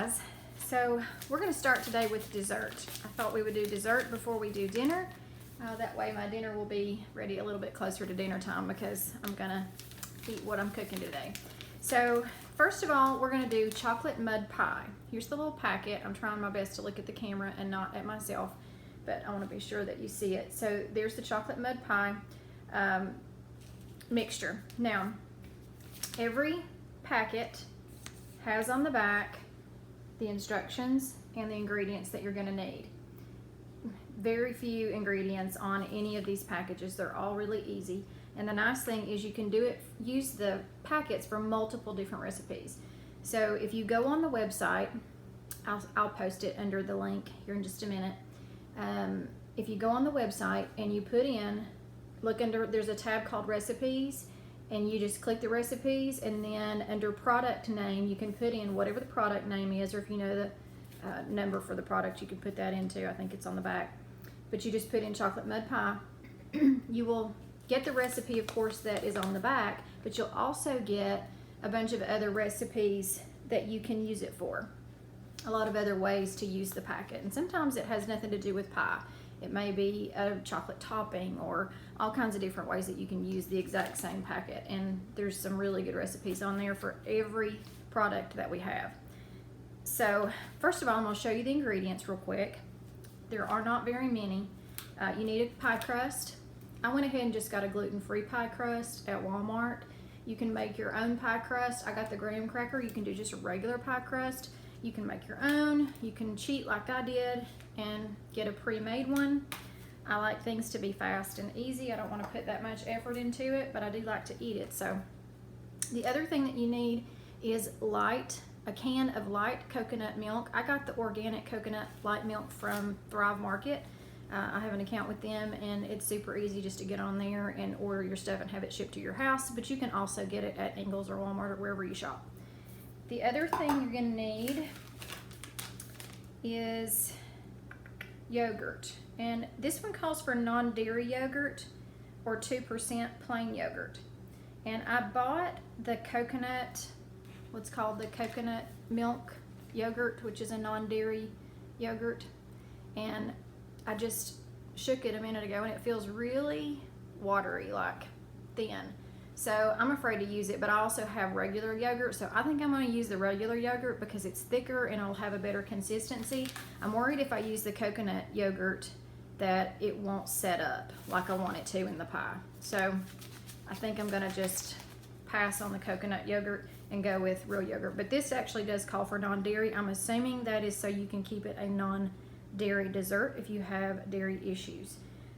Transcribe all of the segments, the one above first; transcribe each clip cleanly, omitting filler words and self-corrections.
guys. So we're going to start today with dessert. I thought we would do dessert before we do dinner. That way my dinner will be ready a little bit closer to dinner time because I'm going to eat what I'm cooking today. So first of all, we're going to do chocolate mud pie. Here's the little packet. I'm trying my best to look at the camera and not at myself, but I want to be sure that you see it. So there's the chocolate mud pie mixture. Now, every packet has on the back the instructions and the ingredients that you're going to need. Very few ingredients on any of these packages. They're all really easy. And the nice thing is you can use the packets for multiple different recipes. So if you go on the website, I'll post it under the link here in just a minute. If you go on the website and you put in, look under, there's a tab called recipes, and you just click the recipes, and then under product name you can put in whatever the product name is, or if you know the number for the product you can put that in too. I think it's on the back, but you just put in chocolate mud pie. You will get the recipe, of course, that is on the back, but you'll also get a bunch of other recipes that you can use it for. A lot of other ways to use the packet, and sometimes it has nothing to do with pie. It may be a chocolate topping or all kinds of different ways that you can use the exact same packet, and there's some really good recipes on there for every product that we have. So first of all, I'm going to show you the ingredients real quick. There are not very many. You need a pie crust. I went ahead and just got a gluten-free pie crust at Walmart. You can make your own pie crust. I got the graham cracker. You can do just a regular pie crust. You can make your own. You can cheat like I did and get a pre-made one. I like things to be fast and easy. I don't want to put that much effort into it, but I do like to eat it. So the other thing that you need is a can of light coconut milk. I got the organic coconut light milk from Thrive Market. I have an account with them, and it's super easy just to get on there and order your stuff and have it shipped to your house, but you can also get it at Ingles or Walmart or wherever you shop. The other thing you're going to need is yogurt, and this one calls for non-dairy yogurt or 2% plain yogurt. And I bought the coconut, what's called the coconut milk yogurt, which is a non-dairy yogurt, and I just shook it a minute ago and it feels really watery, like thin. So I'm afraid to use it, but I also have regular yogurt, so I think I'm going to use the regular yogurt because it's thicker and it'll have a better consistency. I'm worried if I use the coconut yogurt that it won't set up like I want it to in the pie. So I think I'm going to just pass on the coconut yogurt and go with real yogurt. But this actually does call for non-dairy. I'm assuming that is so you can keep it a non-dairy dessert if you have dairy issues.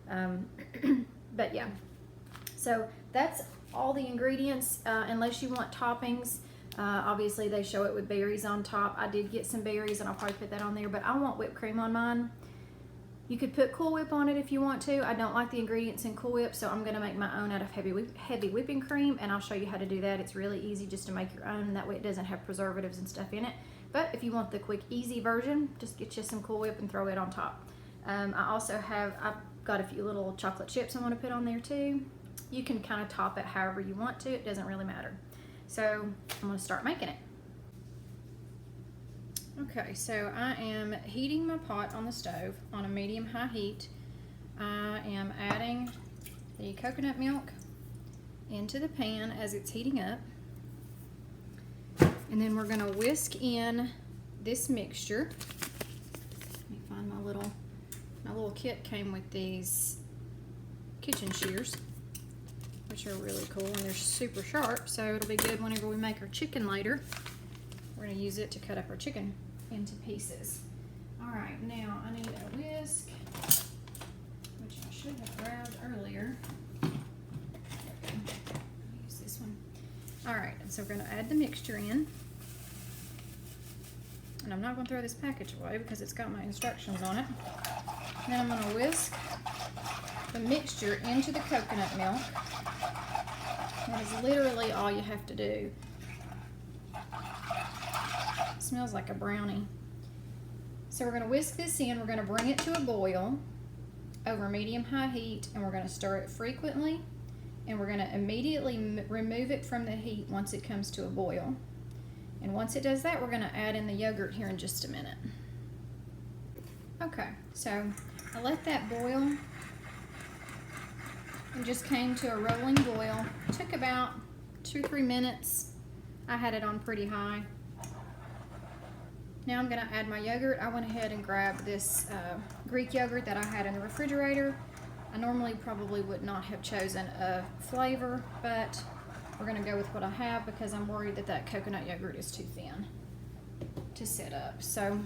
But yeah, so that's all the ingredients, unless you want toppings. Obviously they show it with berries on top. I did get some berries and I'll probably put that on there, but I want whipped cream on mine. You could put Cool Whip on it if you want to. I don't like the ingredients in Cool Whip, so I'm going to make my own out of heavy whipping cream, and I'll show you how to do that. It's really easy just to make your own, and that way it doesn't have preservatives and stuff in it. But if you want the quick, easy version, just get you some Cool Whip and throw it on top. I've got a few little chocolate chips I want to put on there too. You can kind of top it however you want to. It doesn't really matter. So I'm going to start making it. Okay, so I am heating my pot on the stove on a medium-high heat. I am adding the coconut milk into the pan as it's heating up. And then we're going to whisk in this mixture. Let me find my little kit came with these kitchen shears, which are really cool, and they're super sharp, so it'll be good whenever we make our chicken later. We're going to use it to cut up our chicken into pieces. Alright, now I need a whisk, which I should have grabbed earlier. Use this one. Alright, so we're going to add the mixture in. And I'm not going to throw this package away because it's got my instructions on it. Then I'm going to whisk the mixture into the coconut milk. That is literally all you have to do. It smells like a brownie. So we're going to whisk this in. We're going to bring it to a boil over medium-high heat, and we're going to stir it frequently, and we're going to immediately remove it from the heat once it comes to a boil. And once it does that, we're gonna add in the yogurt here in just a minute. Okay, so I let that boil. It just came to a rolling boil. It took about 2 or 3 minutes. I had it on pretty high. Now I'm gonna add my yogurt. I went ahead and grabbed this Greek yogurt that I had in the refrigerator. I normally probably would not have chosen a flavor, but we're gonna go with what I have because I'm worried that that coconut yogurt is too thin to set up. So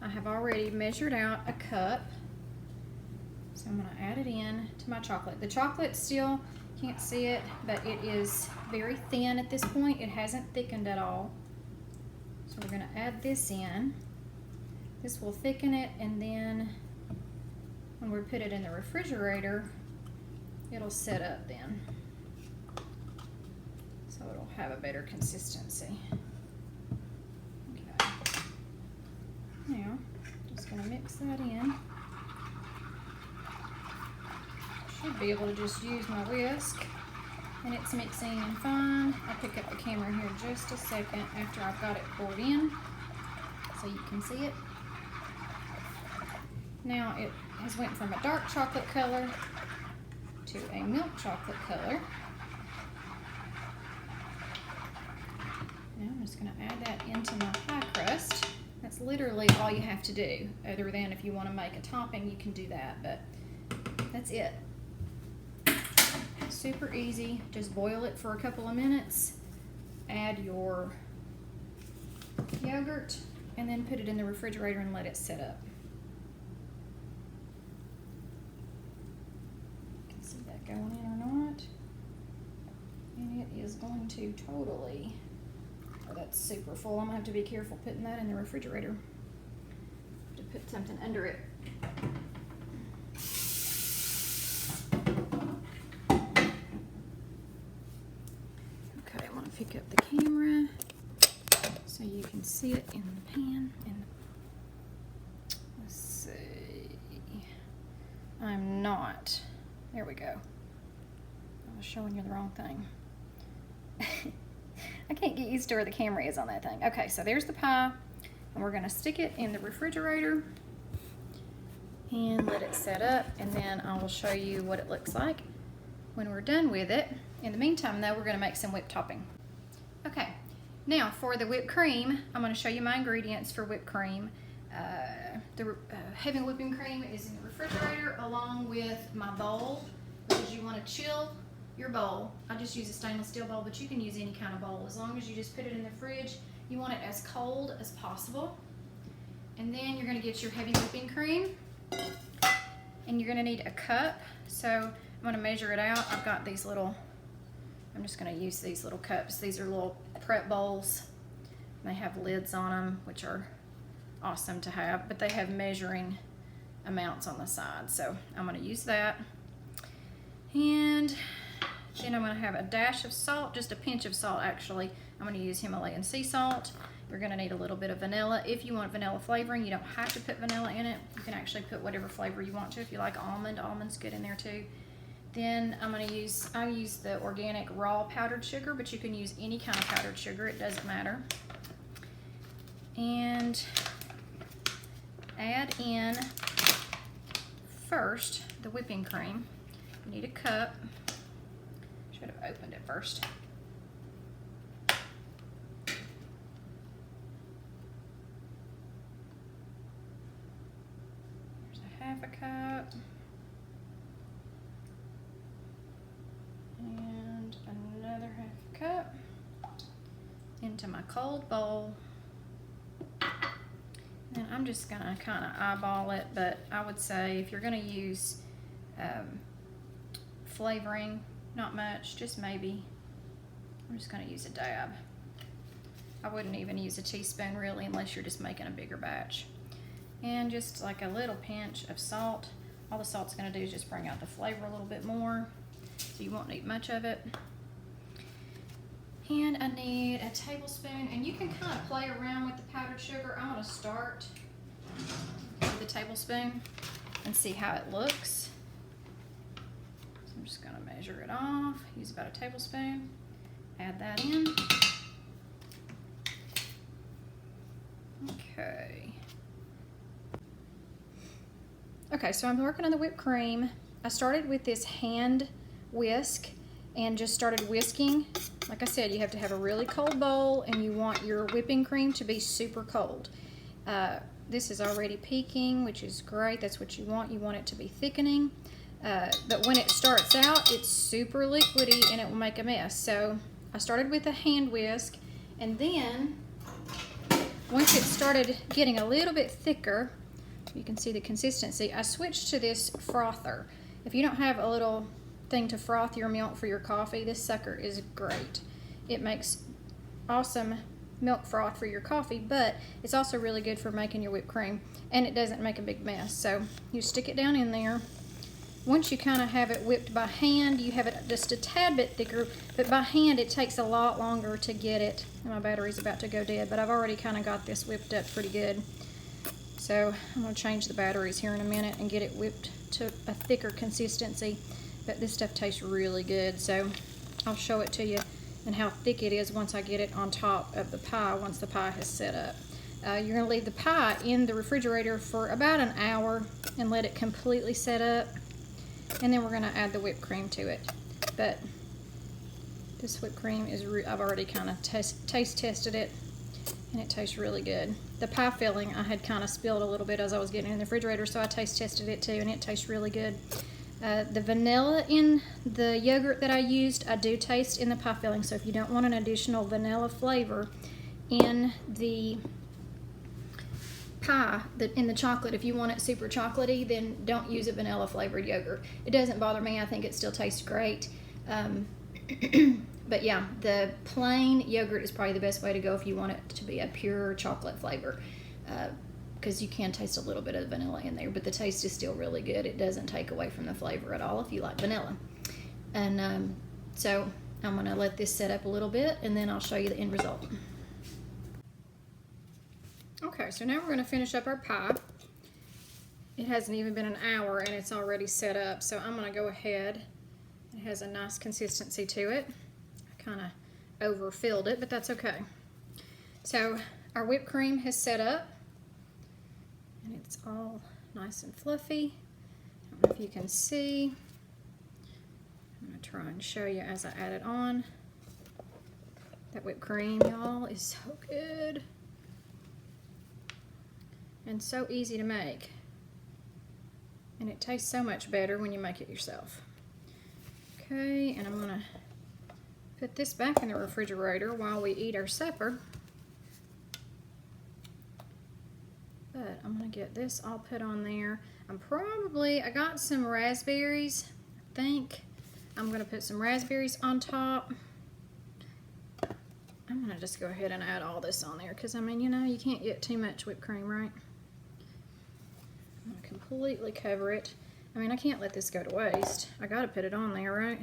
I have already measured out a cup. So I'm gonna add it in to my chocolate. The chocolate still, can't see it, but it is very thin at this point. It hasn't thickened at all. So we're gonna add this in. This will thicken it, and then when we put it in the refrigerator, it'll set up then. So it'll have a better consistency. Okay. Now, just gonna mix that in. Should be able to just use my whisk, and it's mixing in fine. I'll pick up the camera here just a second after I've got it poured in so you can see it. Now it has went from a dark chocolate color to a milk chocolate color. Now I'm just going to add that into my pie crust. That's literally all you have to do, other than if you want to make a topping, you can do that, but that's it. Super easy. Just boil it for a couple of minutes, add your yogurt, and then put it in the refrigerator and let it set up. You can see that going in or not. And it is going to totally, oh, that's super full. I'm gonna have to be careful putting that in the refrigerator. Have to put something under it. Pick up the camera so you can see it in the pan. And let's see, I'm not, there we go. I was showing you the wrong thing. I can't get used to where the camera is on that thing. Okay, so there's the pie, and we're gonna stick it in the refrigerator and let it set up, and then I will show you what it looks like when we're done with it. In the meantime though, we're gonna make some whipped topping. Okay, now for the whipped cream, I'm going to show you my ingredients for whipped cream. The heavy whipping cream is in the refrigerator along with my bowl, because you want to chill your bowl. I just use a stainless steel bowl, but you can use any kind of bowl. As long as you just put it in the fridge, you want it as cold as possible. And then you're going to get your heavy whipping cream, and you're going to need a cup. So I'm going to measure it out. I've got these little, I'm just going to use these little cups. These are little prep bowls. They have lids on them, which are awesome to have, but they have measuring amounts on the side. So I'm going to use that. And then I'm going to have a dash of salt, just a pinch of salt actually. I'm going to use Himalayan sea salt. You're going to need a little bit of vanilla. If you want vanilla flavoring, you don't have to put vanilla in it. You can actually put whatever flavor you want to. If you like almond, almond's good in there too. Then I'm going to use, I use the organic raw powdered sugar, but you can use any kind of powdered sugar, it doesn't matter. And add in first the whipping cream. You need a cup. Should have opened it first. There's a half a cup. And another half cup into my cold bowl. And I'm just gonna kind of eyeball it, but I would say if you're gonna use flavoring, not much, just maybe, I'm just gonna use a dab. I wouldn't even use a teaspoon really unless you're just making a bigger batch. And just like a little pinch of salt. All the salt's gonna do is just bring out the flavor a little bit more. So you won't need much of it. And I need a tablespoon, and you can kind of play around with the powdered sugar. I'm going to start with the tablespoon and see how it looks. So I'm just going to measure it off, use about a tablespoon, add that in. Okay. Okay, so I'm working on the whipped cream. I started with this hand whisk and just started whisking. Like I said, you have to have a really cold bowl and you want your whipping cream to be super cold. This is already peaking, which is great. That's what you want. You want it to be thickening. But when it starts out, it's super liquidy and it will make a mess. So I started with a hand whisk, and then once it started getting a little bit thicker, you can see the consistency, I switched to this frother. If you don't have a little thing to froth your milk for your coffee, this sucker is great. It makes awesome milk froth for your coffee, but it's also really good for making your whipped cream, and it doesn't make a big mess. So you stick it down in there. Once you kind of have it whipped by hand, you have it just a tad bit thicker, but by hand it takes a lot longer to get it. My battery's about to go dead, but I've already kind of got this whipped up pretty good. So I'm going to change the batteries here in a minute and get it whipped to a thicker consistency. But this stuff tastes really good, so I'll show it to you and how thick it is once I get it on top of the pie, once the pie has set up. You're going to leave the pie in the refrigerator for about an hour and let it completely set up. And then we're going to add the whipped cream to it. But this whipped cream is, I've already kind of taste tested it, and it tastes really good. The pie filling I had kind of spilled a little bit as I was getting it in the refrigerator, so I taste tested it too, and it tastes really good. The vanilla in the yogurt that I used, I do taste in the pie filling, so if you don't want an additional vanilla flavor in the pie, in the chocolate, if you want it super chocolatey, then don't use a vanilla flavored yogurt. It doesn't bother me. I think it still tastes great. But yeah, the plain yogurt is probably the best way to go if you want it to be a pure chocolate flavor, because you can taste a little bit of vanilla in there, but the taste is still really good. It doesn't take away from the flavor at all if you like vanilla. And so I'm going to let this set up a little bit, and then I'll show you the end result. Okay, so now we're going to finish up our pie. It hasn't even been an hour and it's already set up, so I'm going to go ahead. It has a nice consistency to it. I kind of overfilled it, but that's okay. So our whipped cream has set up, and it's all nice and fluffy. I don't know if you can see. I'm going to try and show you as I add it on. That whipped cream, y'all, is so good. And so easy to make. And it tastes so much better when you make it yourself. Okay, and I'm going to put this back in the refrigerator while we eat our supper. But I'm going to get this all put on there. I got some raspberries. I think I'm going to put some raspberries on top. I'm going to just go ahead and add all this on there because, I mean, you know, you can't get too much whipped cream, right? I'm going to completely cover it. I mean, I can't let this go to waste. I got to put it on there, right?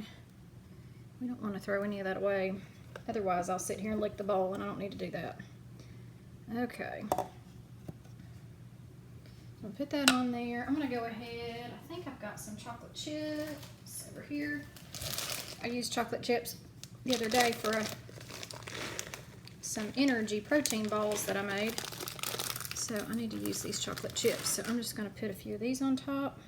We don't want to throw any of that away. Otherwise, I'll sit here and lick the bowl, and I don't need to do that. Okay. I'll put that on there. I'm going to go ahead. I think I've got some chocolate chips over here. I used chocolate chips the other day for some energy protein balls that I made. So I need to use these chocolate chips. So I'm just going to put a few of these on top.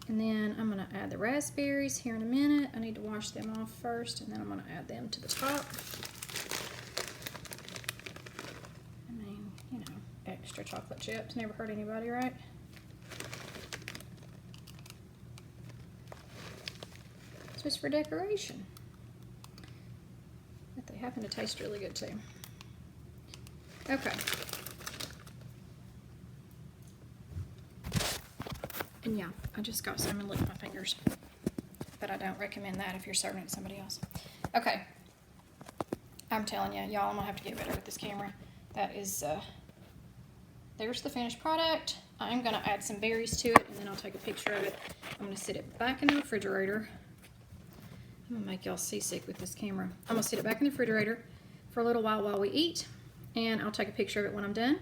And then I'm going to add the raspberries here in a minute. I need to wash them off first, and then I'm going to add them to the top. I mean, you know, extra chocolate chips never hurt anybody, right? It's just for decoration. But they happen to taste really good too. Okay. And yeah, I just got some and licked my fingers. But I don't recommend that if you're serving it to somebody else. Okay. I'm telling you, y'all, I'm going to have to get better with this camera. That is, there's the finished product. I'm going to add some berries to it, and then I'll take a picture of it. I'm going to sit it back in the refrigerator. I'm going to make y'all seasick with this camera. I'm going to sit it back in the refrigerator for a little while we eat, and I'll take a picture of it when I'm done.